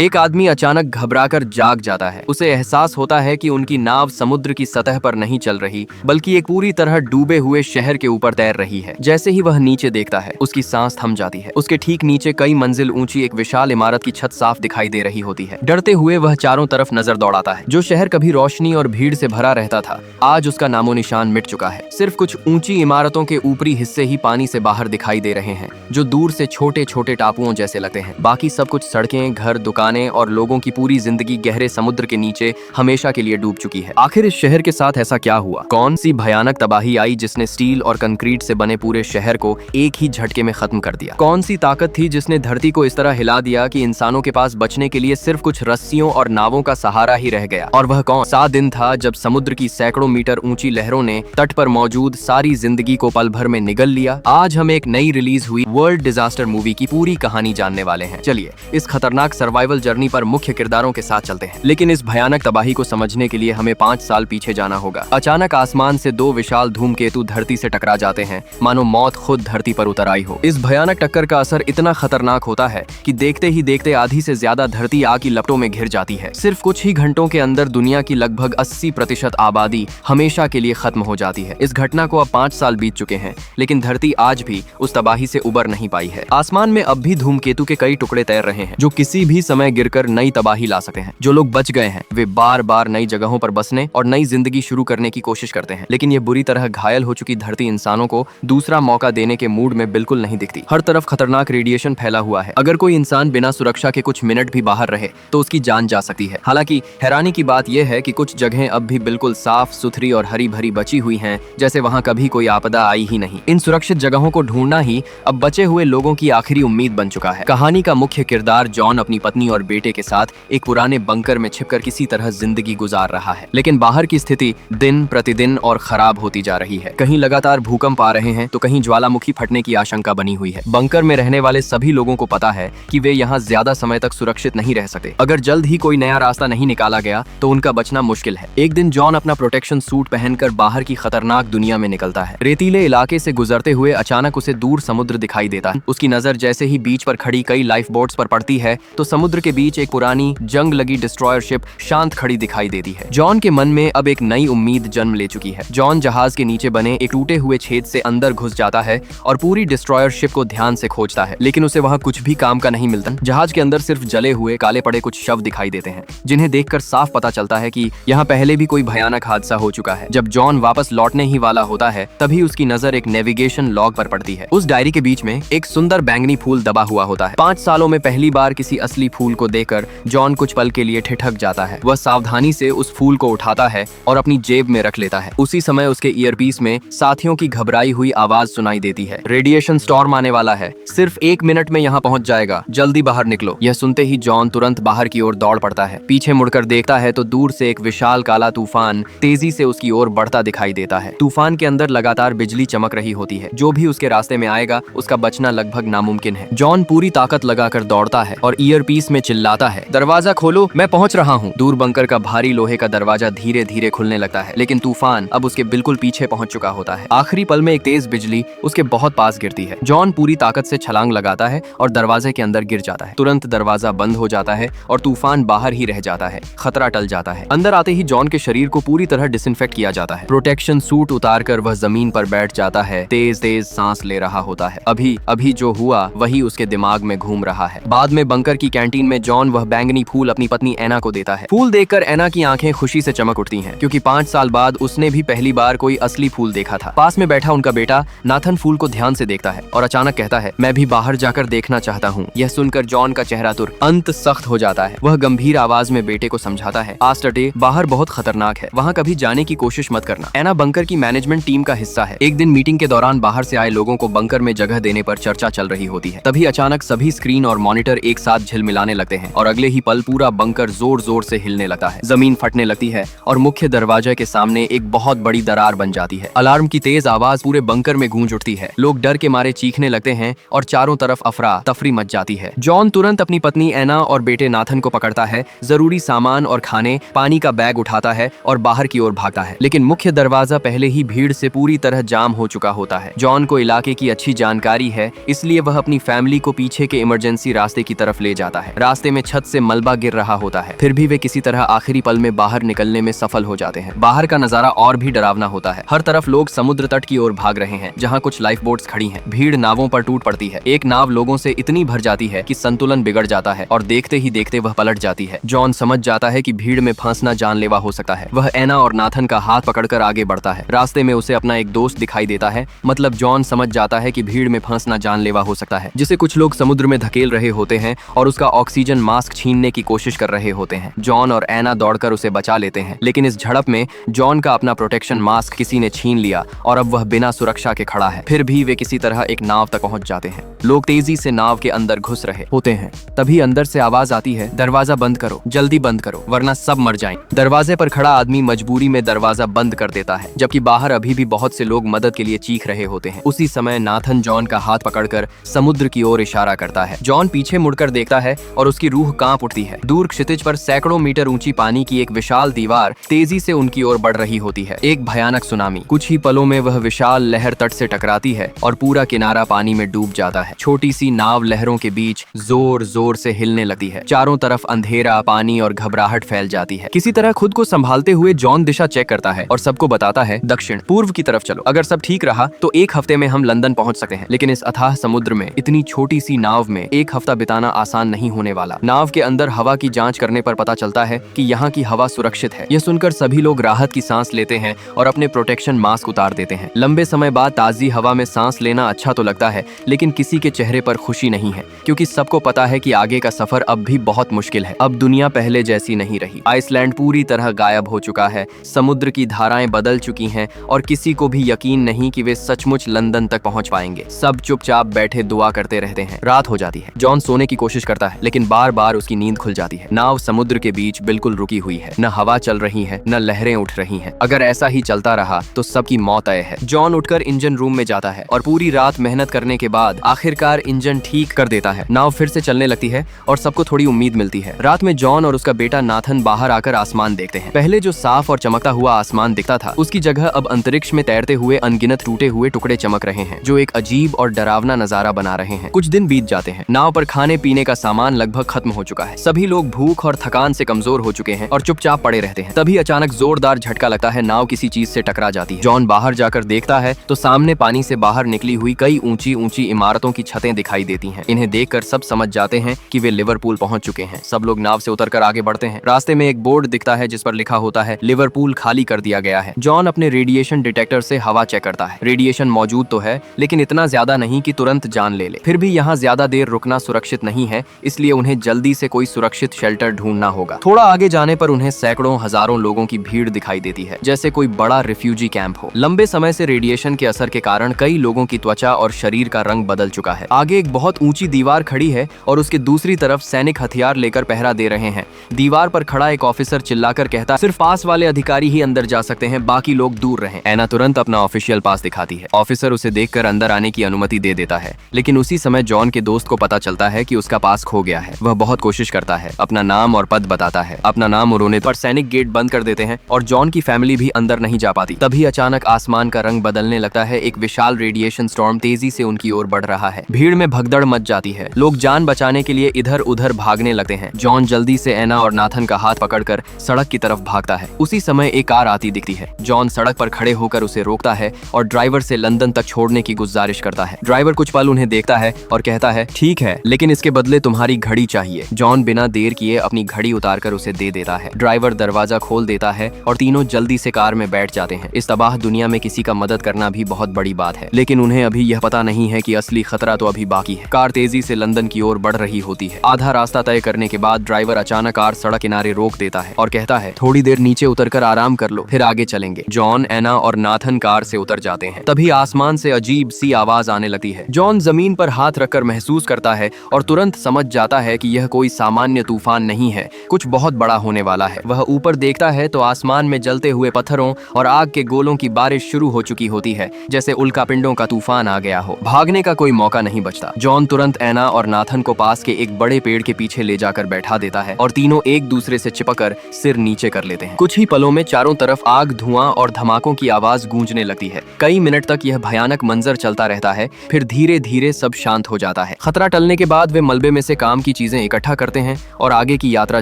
एक आदमी अचानक घबराकर जाग जाता है। उसे एहसास होता है कि उनकी नाव समुद्र की सतह पर नहीं चल रही, बल्कि एक पूरी तरह डूबे हुए शहर के ऊपर तैर रही है। जैसे ही वह नीचे देखता है, उसकी सांस थम जाती है। उसके ठीक नीचे कई मंजिल ऊंची एक विशाल इमारत की छत साफ दिखाई दे रही होती है। डरते हुए वह चारों तरफ नजर दौड़ाता है। जो शहर कभी रोशनी और भीड़ से भरा रहता था, आज उसका नामो निशान मिट चुका है। सिर्फ कुछ ऊंची इमारतों के ऊपरी हिस्से ही पानी से बाहर दिखाई दे रहे हैं, जो दूर से छोटे छोटे टापुओं जैसे लगते हैं। बाकी सब कुछ सड़कें, घर, दुकानें और लोगों की पूरी जिंदगी गहरे समुद्र के नीचे हमेशा के लिए डूब चुकी है। आखिर इस शहर के साथ ऐसा क्या हुआ? कौन सी भयानक तबाही आई जिसने स्टील और कंक्रीट से बने पूरे शहर को एक ही झटके में खत्म कर दिया? कौन सी ताकत थी जिसने धरती को इस तरह हिला दिया कि इंसानों के पास बचने के लिए सिर्फ कुछ रस्सियों और नावों का सहारा ही रह गया? और वह कौन सा दिन था जब समुद्र की सैकड़ों मीटर ऊंची लहरों ने तट पर मौजूद सारी जिंदगी को पल भर में निगल लिया? आज हम एक नई रिलीज हुई वर्ल्ड डिजास्टर मूवी की पूरी कहानी जानने वाले हैं। चलिए इस खतरनाक सर्वाइवल जर्नी पर मुख्य किरदारों के साथ चलते हैं। लेकिन इस भयानक तबाही को समझने के लिए हमें 5 साल पीछे जाना होगा। अचानक आसमान से 2 विशाल धूमकेतु धरती से टकरा जाते हैं, मानो मौत खुद धरती पर उतर आई हो। इस भयानक टक्कर का असर इतना खतरनाक होता है कि देखते ही देखते आधी से ज्यादा धरती आग की लपटों में घिर जाती है। सिर्फ कुछ ही घंटों के अंदर दुनिया की लगभग 80% आबादी हमेशा के लिए खत्म हो जाती है। इस घटना को अब 5 साल बीत चुके हैं, लेकिन धरती आज भी उस तबाही से उबर नहीं पाई है। आसमान में अब भी धूमकेतु के कई टुकड़े तैर रहे हैं, जो किसी भी समय गिरकर नई तबाही ला सकते हैं। जो लोग बच गए हैं, वे बार बार नई जगहों पर बसने और नई जिंदगी शुरू करने की कोशिश करते हैं, लेकिन ये बुरी तरह घायल हो चुकी धरती इंसानों को दूसरा मौका देने के मूड में बिल्कुल नहीं दिखती। हर तरफ खतरनाक रेडिएशन फैला हुआ है। अगर कोई इंसान बिना सुरक्षा के कुछ मिनट भी बाहर रहे तो उसकी जान जा सकती है। हालांकि हैरानी की बात यह है कि कुछ जगहें अब भी बिल्कुल साफ सुथरी और हरी भरी बची हुई हैं, जैसे वहां कभी कोई आपदा आई ही नहीं। इन सुरक्षित जगहों को ढूंढना ही अब बचे हुए लोगों की आखिरी उम्मीद बन चुका है। कहानी का मुख्य किरदार जॉन अपनी पत्नी और बेटे के साथ एक पुराने बंकर में छिपकर किसी तरह जिंदगी गुजार रहा है, लेकिन बाहर की स्थिति दिन प्रतिदिन और खराब होती जा रही है। कहीं लगातार भूकंप आ रहे हैं तो कहीं ज्वालामुखी फटने की आशंका बनी हुई है। बंकर में रहने वाले सभी लोगों को पता है कि वे यहाँ ज्यादा समय तक सुरक्षित नहीं रह सकते। अगर जल्द ही कोई नया रास्ता नहीं निकाला गया तो उनका बचना मुश्किल है। एक दिन जॉन अपना प्रोटेक्शन सूट पहनकर बाहर की खतरनाक दुनिया में निकलता है। रेतीले इलाके से गुजरते हुए अचानक उसे दूर समुद्र दिखाई देता है। उसकी नजर जैसे ही बीच पर खड़ी कई लाइफ बोट्स पर पड़ती है तो समुद्र के बीच एक पुरानी जंग लगी डिस्ट्रॉयर शिप शांत खड़ी दिखाई देती है। जॉन के मन में अब एक नई उम्मीद जन्म ले चुकी है। जॉन जहाज के नीचे बने एक टूटे हुए छेद से अंदर घुस जाता है और पूरी डिस्ट्रॉयर शिप को ध्यान से खोजता है, लेकिन उसे वहां कुछ भी काम का नहीं मिलता। जहाज के अंदर सिर्फ जले हुए काले पड़े कुछ शव दिखाई देते हैं, जिन्हें देखकर साफ पता चलता है कि यहाँ पहले भी कोई भयानक हादसा हो चुका है। जब जॉन वापस लौटने ही वाला होता है, तभी उसकी नजर एक नेविगेशन लॉग पर पड़ती है। उस डायरी के बीच में एक सुंदर बैंगनी फूल दबा हुआ होता है। 5 सालों में पहली बार किसी असली फूल को देखकर जॉन कुछ पल के लिए ठिठक जाता है। वह सावधानी से उस फूल को उठाता है और अपनी जेब में रख लेता है। उसी समय उसके ईयरपीस में साथियों की घबराई हुई आवाज सुनाई देती है। रेडिएशन स्टॉर्म आने वाला है, सिर्फ 1 मिनट में यहाँ पहुँच जाएगा, जल्दी बाहर निकलो। यह सुनते ही जॉन तुरंत बाहर की ओर दौड़ पड़ता है। पीछे मुड़कर देखता है तो दूर से एक विशाल काला तूफान तेजी से उसकी ओर बढ़ता दिखाई देता है। तूफान के अंदर लगातार बिजली चमक रही होती है। जो भी उसके रास्ते में आएगा उसका बचना लगभग नामुमकिन है। जॉन पूरी ताकत लगाकर दौड़ता है और ईयरपीस में चिल्लाता है, दरवाजा खोलो, मैं पहुंच रहा हूं। दूर बंकर का भारी लोहे का दरवाजा धीरे धीरे खुलने लगता है, लेकिन तूफान अब उसके बिल्कुल पीछे पहुंच चुका होता है। आखिरी पल में एक तेज बिजली उसके बहुत पास गिरती है। जॉन पूरी ताकत से छलांग लगाता है और दरवाजे के अंदर गिर जाता है। तुरंत दरवाजा बंद हो जाता है और तूफान बाहर ही रह जाता है। खतरा टल जाता है। अंदर आते ही जॉन के शरीर को पूरी तरह डिसइंफेक्ट किया जाता है। प्रोटेक्शन सूट उतारकर वह जमीन पर बैठ जाता है, तेज तेज सांस ले रहा होता है। अभी अभी जो हुआ वही उसके दिमाग में घूम रहा है। बाद में बंकर की कैंटीन में जॉन वह बैंगनी फूल अपनी पत्नी एना को देता है। फूल देखकर एना की आंखें खुशी से चमक उठती हैं, क्योंकि 5 साल बाद उसने भी पहली बार कोई असली फूल देखा था। पास में बैठा उनका बेटा नाथन फूल को ध्यान से देखता है और अचानक कहता है, मैं भी बाहर जाकर देखना चाहता हूँ। यह सुनकर जॉन का चेहरा तुरंत सख्त हो जाता है। वह गंभीर आवाज में बेटे को समझाता है, आस्टरडे बाहर बहुत खतरनाक है, वहाँ कभी जाने की कोशिश मत करना। एना बंकर की मैनेजमेंट टीम का हिस्सा है। एक दिन मीटिंग के दौरान बाहर से आए लोगों को बंकर में जगह देने पर चर्चा चल रही होती है। तभी अचानक सभी स्क्रीन और मॉनिटर एक साथ झिलमिलाने लगते हैं और अगले ही पल पूरा बंकर जोर जोर से हिलने लगता है। जमीन फटने लगती है और मुख्य दरवाजे के सामने एक बहुत बड़ी दरार बन जाती है। अलार्म की तेज आवाज पूरे बंकर में गूंज उठती है। लोग डर के मारे चीखने लगते हैं और चारों तरफ अफरा तफरी मच जाती है। जॉन तुरंत अपनी पत्नी एना और बेटे नाथन को पकड़ता है, जरूरी सामान और खाने पानी का बैग उठाता है और बाहर की ओर भागता है। लेकिन मुख्य दरवाजा पहले ही भीड़ से पूरी तरह जाम हो चुका होता है। जॉन को इलाके की अच्छी जानकारी है, इसलिए वह अपनी फैमिली को पीछे के इमरजेंसी रास्ते की तरफ ले जाता है। रास्ते में छत से मलबा गिर रहा होता है, फिर भी वे किसी तरह आखिरी पल में बाहर निकलने में सफल हो जाते हैं। बाहर का नजारा और भी डरावना होता है। हर तरफ लोग समुद्र तट की ओर भाग रहे हैं, जहाँ कुछ लाइफ बोट्स खड़ी हैं। भीड़ नावों पर टूट पड़ती है। एक नाव लोगों से इतनी भर जाती है कि संतुलन बिगड़ जाता है और देखते ही देखते वह पलट जाती है। जॉन समझ जाता है कि भीड़ में फंसना जानलेवा हो सकता है। वह एना और नाथन का हाथ पकड़कर आगे बढ़ता है। रास्ते में उसे अपना एक दोस्त दिखाई देता है। मतलब जॉन समझ जाता है कि भीड़ में फंसना जानलेवा हो सकता है, जिसे कुछ लोग समुद्र में धकेल रहे होते हैं और उसका ऑक्सीजन मास्क छीनने की कोशिश कर रहे होते हैं। जॉन और एना दौड़कर उसे बचा लेते हैं, लेकिन इस झड़प में जॉन का अपना प्रोटेक्शन मास्क किसी ने छीन लिया और अब वह बिना सुरक्षा के खड़ा है। फिर भी वे किसी तरह एक नाव तक पहुंच जाते हैं। लोग तेजी से नाव के अंदर घुस रहे होते हैं। तभी अंदर से आवाज आती है, दरवाजा बंद करो, जल्दी बंद करो, वरना सब मर जाएंगे। दरवाजे पर खड़ा आदमी मजबूरी में दरवाजा बंद कर देता है, जबकि बाहर अभी भी बहुत से लोग मदद के लिए चीख रहे होते हैं। उसी समय नाथन जॉन का हाथ पकड़कर समुद्र की ओर इशारा करता है। जॉन पीछे मुड़कर देखता है और उसकी रूह कांप उठती है। दूर क्षितिज पर सैकड़ों मीटर ऊंची पानी की एक विशाल दीवार तेजी से उनकी ओर बढ़ रही होती है। एक भयानक सुनामी। कुछ ही पलों में वह विशाल लहर तट से टकराती है और पूरा किनारा पानी में डूब जाता है। छोटी सी नाव लहरों के बीच जोर जोर से हिलने लगती है। चारों तरफ अंधेरा, पानी और घबराहट फैल जाती है। किसी तरह खुद को संभालते हुए जॉन दिशा चेक करता है और सबको बताता है, दक्षिण पूर्व की तरफ चलो। अगर सब ठीक रहा तो एक हफ्ते में हम लंदन पहुंच सकते हैं। लेकिन इस अथाह समुद्र में इतनी छोटी सी नाव में एक हफ्ता बिताना आसान नहीं होने वाला। नाव के अंदर हवा की जांच करने पर पता चलता है कि यहाँ की हवा सुरक्षित है। यह सुनकर सभी लोग राहत की सांस लेते हैं और अपने प्रोटेक्शन मास्क उतार देते हैं। लंबे समय बाद ताजी हवा में सांस लेना अच्छा तो लगता है, लेकिन किसी के चेहरे पर खुशी नहीं है, क्योंकि सबको पता है कि आगे का सफर अब भी बहुत मुश्किल है। अब दुनिया पहले जैसी नहीं रही। आइसलैंड पूरी तरह गायब हो चुका है। समुद्र की धाराएं बदल चुकी हैं और किसी को भी यकीन नहीं कि वे सचमुच लंदन तक पहुंच पाएंगे। सब चुपचाप बैठे दुआ करते रहते हैं। रात हो जाती है। जॉन सोने की कोशिश करता है, लेकिन बार बार उसकी नींद खुल जाती है। नाव समुद्र के बीच बिल्कुल रुकी हुई है। न हवा चल रही है, न लहरें उठ रही हैं। अगर ऐसा ही चलता रहा तो सबकी मौत तय है। जॉन उठकर इंजन रूम में जाता है और पूरी रात मेहनत करने के बाद आखिरकार इंजन ठीक कर देता है। नाव फिर से चलने लगती है और सबको थोड़ी उम्मीद मिलती है। रात में जॉन और उसका बेटा नाथन बाहर आकर आसमान देखते हैं। पहले जो साफ और चमकता हुआ आसमान दिखता था, उसकी जगह अब अंतरिक्ष में तैरते हुए अनगिनत टूटे हुए टुकड़े चमक रहे हैं, जो एक अजीब और डरावना नजारा बना रहे हैं। कुछ दिन बीत जाते हैं। नाव पर खाने पीने का सामान लगभग खत्म हो चुका है। सभी लोग भूख और थकान से कमजोर हो चुके हैं और चुपचाप पड़े रहते हैं। तभी अचानक जोरदार झटका लगता है। नाव किसी चीज से टकरा जाती है। जॉन बाहर जाकर देखता है तो सामने पानी से बाहर निकली हुई कई ऊंची ऊंची इमारतों की छतें दिखाई देती हैं। इन्हें देखकर सब समझ जाते हैं कि वे लिवरपूल पहुंच चुके हैं। सब लोग नाव से उतरकर आगे बढ़ते हैं। रास्ते में एक बोर्ड दिखता है जिस पर लिखा होता है, लिवरपूल खाली कर दिया गया है। जॉन अपने रेडिएशन डिटेक्टर से हवा चेक करता है। रेडिएशन मौजूद तो है, लेकिन इतना ज्यादा नहीं कि तुरंत जान ले ले। फिर भी यहाँ ज्यादा देर रुकना सुरक्षित नहीं है, इसलिए उन्हें जल्दी से कोई सुरक्षित शेल्टर ढूंढना होगा। थोड़ा आगे जाने पर उन्हें सैकड़ों हजारों लोगों की भीड़ दिखाई देती है, जैसे कोई बड़ा रिफ्यूजी कैंप हो। लंबे समय से रेडिएशन के असर के कारण कई लोगों की त्वचा और शरीर का रंग बदल चुका है। आगे एक बहुत ऊंची दीवार खड़ी है और उसके दूसरी तरफ सैनिक हथियार लेकर पहरा दे रहे हैं। दीवार पर खड़ा एक ऑफिसर चिल्लाकर कहता है, सिर्फ पास वाले अधिकारी ही अंदर जा सकते हैं, बाकी लोग दूर रहें। एना तुरंत अपना ऑफिशियल पास दिखाती है। ऑफिसर उसे देखकर अंदर आने की अनुमति दे देता है, लेकिन उसी समय जॉन के दोस्त को पता चलता है कि उसका पास खो गया है। वह बहुत कोशिश करता है, अपना नाम और पद बताता है। अपना नाम उन्होंने पर सैनिक गेट बंद कर देते हैं और जॉन की फैमिली भी अंदर नहीं जा पाती। तभी अचानक आसमान का रंग बदलने लगता है। एक विशाल रेडिएशन स्टॉर्म तेजी से उनकी ओर बढ़ रहा है। भीड़ में भगदड़ मच जाती है। लोग जान बचाने के लिए इधर उधर भागने लगते हैं। जॉन जल्दी से एना और नाथन का हाथ पकड़कर सड़क की तरफ भागता है। उसी समय एक कार आती दिखती है। जॉन सड़क पर खड़े होकर उसे रोकता है और ड्राइवर से लंदन तक छोड़ने की गुजारिश करता है। ड्राइवर कुछ पल उन्हें देखता है और कहता है, ठीक है, लेकिन इसके बदले तुम्हारी घड़ी चाहिए। जॉन बिना देर किए अपनी घड़ी उतारकर उसे दे देता है। ड्राइवर दरवाजा खोल देता है और तीनों जल्दी से कार में बैठ जाते हैं। इस तबाह दुनिया में किसी का मदद करना भी बहुत बड़ी बात है, लेकिन उन्हें अभी यह पता नहीं है कि असली खतरा तो अभी बाकी है। कार तेजी से लंदन की ओर बढ़ रही होती है। आधा रास्ता तय करने के बाद ड्राइवर अचानक कार सड़क किनारे रोक देता है और कहता है, थोड़ी देर नीचे उतरकर आराम कर लो, फिर आगे चलेंगे। जॉन, एना और नाथन कार से उतर जाते हैं। तभी आसमान से अजीब सी आवाज आने लगती है। जॉन जमीन पर हाथ रखकर महसूस करता है और तुरंत समझ जाता है कि यह कोई सामान्य तूफान नहीं है, कुछ बहुत बड़ा होने वाला है। वह ऊपर देखता है तो आसमान में जलते हुए पत्थरों और आग के गोलों की बारिश शुरू हो चुकी होती है, जैसे उल्कापिंडों का तूफान आ गया हो। भागने का कोई मौका नहीं बचता। जॉन तुरंत एना और नाथन को पास के एक बड़े पेड़ के पीछे ले जाकर बैठा देता है और तीनों एक दूसरे से चिपककर सिर नीचे कर लेते हैं। कुछ ही पलों में चारों तरफ आग, धुआं और धमाकों की आवाज गूंजने लगती है। कई मिनट तक यह भयानक मंजर चलता रहता है, फिर धीरे धीरे सब शांत हो जाता है। खतरा टलने के बाद वे मलबे में से काम की की चीजें इकट्ठा करते हैं और आगे की यात्रा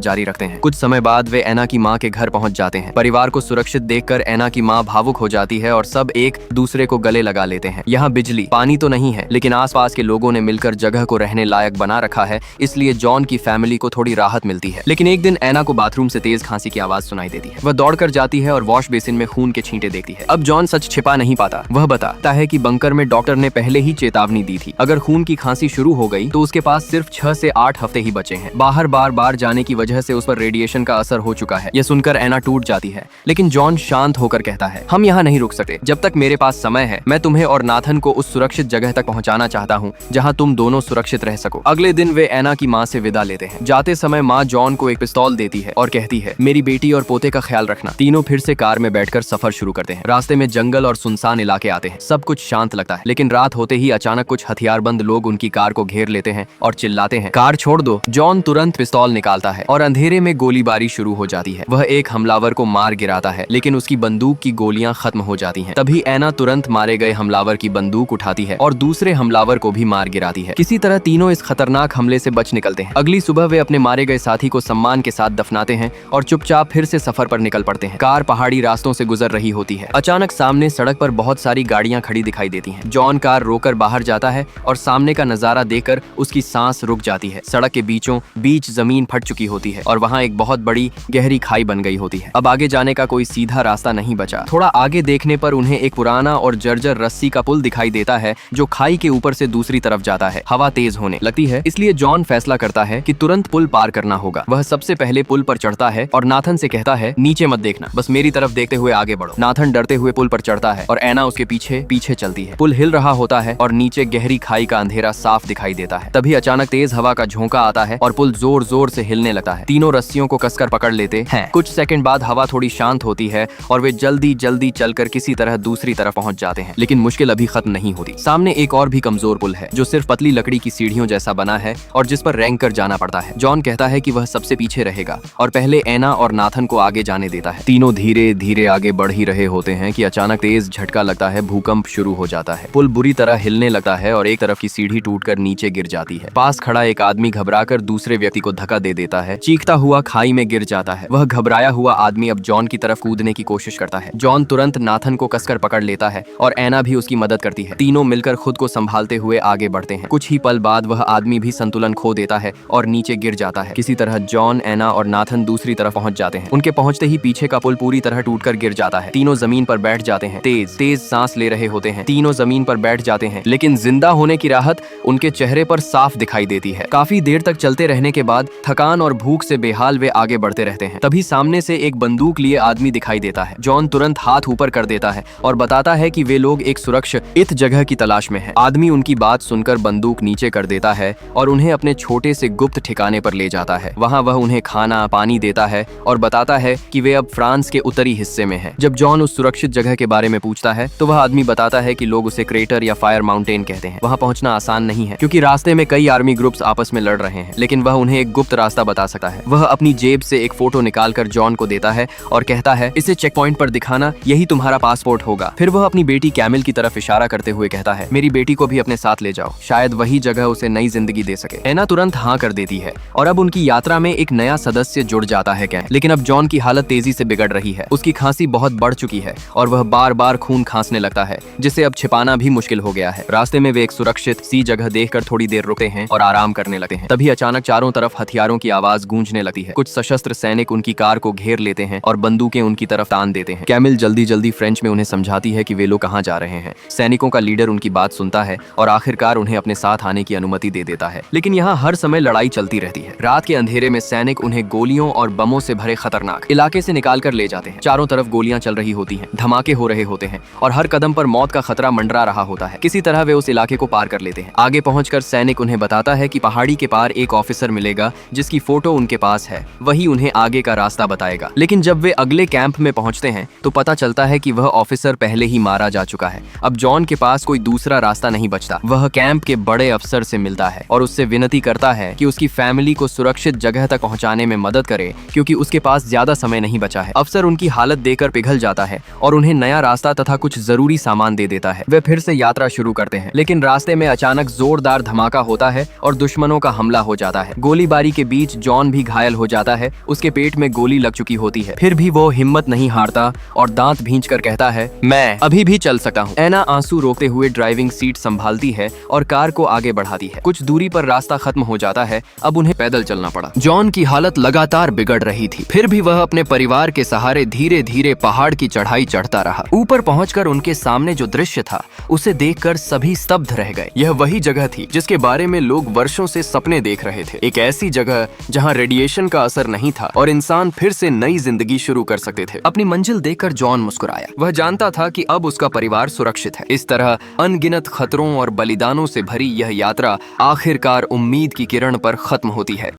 जारी रखते हैं। कुछ समय बाद वे एना की माँ के घर पहुंच जाते हैं। परिवार को सुरक्षित देखकर एना की माँ भावुक हो जाती है और सब एक दूसरे को गले लगा लेते हैं। यहाँ बिजली पानी तो नहीं है, लेकिन आसपास के लोगों ने मिलकर जगह को रहने लायक बना रखा है, इसलिए जॉन की फैमिली को थोड़ी राहत मिलती है। लेकिन एक दिन एना को बाथरूम से तेज खांसी की आवाज सुनाई देती है। वह दौड़कर जाती है और वॉश बेसिन में खून के छींटे देखती है। अब जॉन सच छिपा नहीं पाता। वह बताता है कि बंकर में डॉक्टर ने पहले ही चेतावनी दी थी, अगर खून की खांसी शुरू हो गई तो उसके पास सिर्फ 6 से 8 हफ्ते ही बचे हैं। बाहर बार बार जाने की वजह से उस पर रेडिएशन का असर हो चुका है। यह सुनकर एना टूट जाती है, लेकिन जॉन शांत होकर कहता है, हम यहाँ नहीं रुक सकते। जब तक मेरे पास समय है, मैं तुम्हें और नाथन को उस सुरक्षित जगह तक पहुँचाना चाहता हूँ जहाँ तुम दोनों सुरक्षित रह सको। अगले दिन वे एना की माँ से विदा लेते हैं। जाते समय माँ जॉन को एक पिस्तौल देती है और कहती है, मेरी बेटी और पोते का ख्याल रखना। तीनों फिर से कार में बैठकर सफर शुरू करते हैं। रास्ते में जंगल और सुनसान इलाके आते हैं। सब कुछ शांत लगता है, लेकिन रात होते ही अचानक कुछ हथियारबंद लोग उनकी कार को घेर लेते हैं और चिल्लाते हैं, कार छोड़ दो। जॉन तुरंत पिस्तौल निकालता है और अंधेरे में गोलीबारी शुरू हो जाती है। वह एक हमलावर को मार गिराता है, लेकिन उसकी बंदूक की गोलियां खत्म हो जाती हैं। तभी एना तुरंत मारे गए हमलावर की बंदूक उठाती है और दूसरे हमलावर को भी मार गिराती है। किसी तरह तीनों इस खतरनाक हमले से बच निकलते हैं। अगली सुबह वे अपने मारे गए साथी को सम्मान के साथ दफनाते हैं और चुपचाप फिर से सफर पर निकल पड़ते हैं। कार पहाड़ी रास्तों से गुजर रही होती है। अचानक सामने सड़क पर बहुत सारी गाड़ियां खड़ी दिखाई देती हैं। जॉन कार रोकर बाहर जाता है और सामने का नजारा देखकर उसकी सांस रुक जाती है। सड़क के बीचों बीच जमीन फट चुकी होती है और वहाँ एक बहुत बड़ी गहरी खाई बन गई होती है। अब आगे जाने का कोई सीधा रास्ता नहीं बचा। थोड़ा आगे देखने पर उन्हें एक पुराना और जर्जर रस्सी का पुल दिखाई देता है जो खाई के ऊपर से दूसरी तरफ जाता है। हवा तेज होने लगती है, इसलिए जॉन फैसला करता है कि तुरंत पुल पार करना होगा। वह सबसे पहले पुल पर चढ़ता है और नाथन से कहता है, नीचे मत देखना, बस मेरी तरफ देखते हुए आगे बढ़ो। नाथन डरते हुए पुल पर चढ़ता है और एना उसके पीछे पीछे चलती है। पुल हिल रहा होता है और नीचे गहरी खाई का अंधेरा साफ दिखाई देता है। तभी अचानक तेज हवा का झोंका आता है और पुल जोर जोर से हिलने लगता है। तीनों रस्सियों को कसकर पकड़ लेते हैं। कुछ सेकंड बाद हवा थोड़ी शांत होती है और वे जल्दी जल्दी चलकर किसी तरह दूसरी तरफ पहुंच जाते हैं। लेकिन मुश्किल अभी खत्म नहीं होती। सामने एक और भी कमजोर पुल है जो सिर्फ पतली लकड़ी की सीढ़ियों जैसा बना है और जिस पर रेंग कर जाना पड़ता है। जॉन कहता है कि वह सबसे पीछे रहेगा और पहले एना और नाथन को आगे जाने देता है। तीनों धीरे धीरे आगे बढ़ ही रहे होते हैं कि अचानक तेज झटका लगता है। भूकंप शुरू हो जाता है। पुल बुरी तरह हिलने लगता है और एक तरफ की सीढ़ी टूटकर नीचे गिर जाती है। पास खड़ा एक आदमी घबराकर दूसरे व्यक्ति को धक्का दे देता है। चीखता हुआ खाई में गिर जाता है। वह घबराया हुआ आदमी अब जॉन की तरफ कूदने की कोशिश करता है। जॉन तुरंत नाथन को कसकर पकड़ लेता है और एना भी उसकी मदद करती है। तीनों मिलकर खुद को संभालते हुए आगे बढ़ते हैं। कुछ ही पल बाद वह आदमी भी संतुलन खो देता है और नीचे गिर जाता है। किसी तरह जॉन, एना और नाथन दूसरी तरफ पहुंच जाते हैं। उनके पहुंचते ही पीछे का पुल पूरी तरह टूटकर गिर जाता है। तीनों जमीन पर बैठ जाते हैं। तेज तेज सांस ले रहे होते हैं। तीनों जमीन पर बैठ जाते हैं, लेकिन जिंदा होने की राहत उनके चेहरे पर साफ दिखाई देती है। काफी देर तक चलते रहने के बाद थकान और भूख से बेहाल वे आगे बढ़ते रहते हैं। तभी सामने से एक बंदूक लिए आदमी दिखाई देता है। जॉन तुरंत हाथ ऊपर कर देता है और बताता है कि वे लोग एक सुरक्षित जगह की तलाश में हैं। आदमी उनकी बात सुनकर बंदूक नीचे कर देता है और उन्हें अपने छोटे से गुप्त ठिकाने पर ले जाता है। वहाँ वह उन्हें खाना पानी देता है और बताता है कि वे अब फ्रांस के उत्तरी हिस्से में हैं। जब जॉन उस सुरक्षित जगह के बारे में पूछता है तो वह आदमी बताता है कि लोग उसे क्रेटर या फायर माउंटेन कहते हैं। वहाँ पहुँचना आसान नहीं है क्योंकि रास्ते में कई आर्मी ग्रुप्स आपस में लड़ रहे हैं, लेकिन वह उन्हें एक गुप्त रास्ता बता सकता है। वह अपनी जेब से एक फोटो निकालकर जॉन को देता है और कहता है, इसे चेक पॉइंट पर दिखाना, यही तुम्हारा पासपोर्ट होगा। फिर वह अपनी बेटी कैमिल की तरफ इशारा करते हुए कहता है, मेरी बेटी को भी अपने साथ ले जाओ, शायद वही जगह उसे नई जिंदगी दे सके। एना तुरंत हाँ कर देती है और अब उनकी यात्रा में एक नया सदस्य जुड़ जाता है कैम। लेकिन अब जॉन की हालत तेजी से बिगड़ रही है। उसकी खांसी बहुत बढ़ चुकी है और वह बार बार खून खांसने लगता है, जिसे अब छिपाना भी मुश्किल हो गया है। रास्ते में वे एक सुरक्षित सी जगह देखकर थोड़ी देर रुकते हैं और आराम करने लगते हैं। तभी अचानक चारों तरफ हथियारों की आवाज गूंजने लगती है। कुछ सशस्त्र सैनिक उनकी कार को घेर लेते हैं और बंदूकें उनकी तरफ तान देते हैं। कैमिल जल्दी जल्दी फ्रेंच में उन्हें समझाती है कि वे लोग कहाँ जा रहे हैं। सैनिकों का लीडर उनकी बात सुनता है और आखिरकार उन्हें अपने साथ आने की अनुमति दे देता है। लेकिन यहाँ हर समय लड़ाई चलती रहती है। रात के अंधेरे में सैनिक उन्हें गोलियों और बमों से भरे खतरनाक इलाके से निकाल कर ले जाते हैं। चारों तरफ गोलियां चल रही होती हैं, धमाके हो रहे होते हैं और हर कदम पर मौत का खतरा मंडरा रहा होता है। किसी तरह वे उस इलाके को पार कर लेते हैं। आगे पहुंचकर सैनिक उन्हें बताता है कि पहाड़ी के पार एक ऑफिसर मिलेगा जिसकी फोटो उनके पास है, वही उन्हें आगे का रास्ता बताएगा। लेकिन जब वे अगले कैंप में पहुंचते हैं तो पता चलता है कि वह ऑफिसर पहले ही मारा जा चुका है। अब जॉन के पास कोई दूसरा रास्ता नहीं बचता। वह कैंप के बड़े अफसर से मिलता है और उससे विनती करता है कि उसकी फैमिली को सुरक्षित जगह तक पहुंचाने में मदद करे, क्योंकि उसके पास ज्यादा समय नहीं बचा है। अफसर उनकी हालत देखकर पिघल जाता है और उन्हें नया रास्ता तथा कुछ जरूरी सामान दे देता है। वे फिर से यात्रा शुरू करते हैं, लेकिन रास्ते में अचानक जोरदार धमाका होता है और दुश्मनों का हमला हो जाता है। गोलीबारी के बीच जॉन भी घायल हो जाता है, उसके पेट में गोली लग चुकी होती है। फिर भी वो हिम्मत नहीं हारता और दांत भींचकर कहता है, मैं अभी भी चल सकता हूँ। एना आंसू रोकते हुए ड्राइविंग सीट संभालती है और कार को आगे बढ़ाती है। कुछ दूरी पर रास्ता खत्म हो जाता है, अब उन्हें पैदल चलना पड़ा। जॉन की हालत लगातार बिगड़ रही थी, फिर भी वह अपने परिवार के सहारे धीरे धीरे पहाड़ की चढ़ाई चढ़ता रहा। ऊपर पहुंचकर उनके सामने जो दृश्य था उसे देखकर सभी स्तब्ध रह गए। यह वही जगह थी जिसके बारे में लोग वर्षों से सपने देख रहे थे। एक ऐसी जगह जहां रेडिएशन का असर नहीं था और इंसान फिर से नई जिंदगी शुरू कर सकते थे। अपनी मंजिल देखकर जॉन मुस्कुराया। वह जानता था कि अब उसका परिवार सुरक्षित है। इस तरह अनगिनत खतरों और बलिदानों से भरी यह यात्रा आखिरकार उम्मीद की किरण पर खत्म होती है।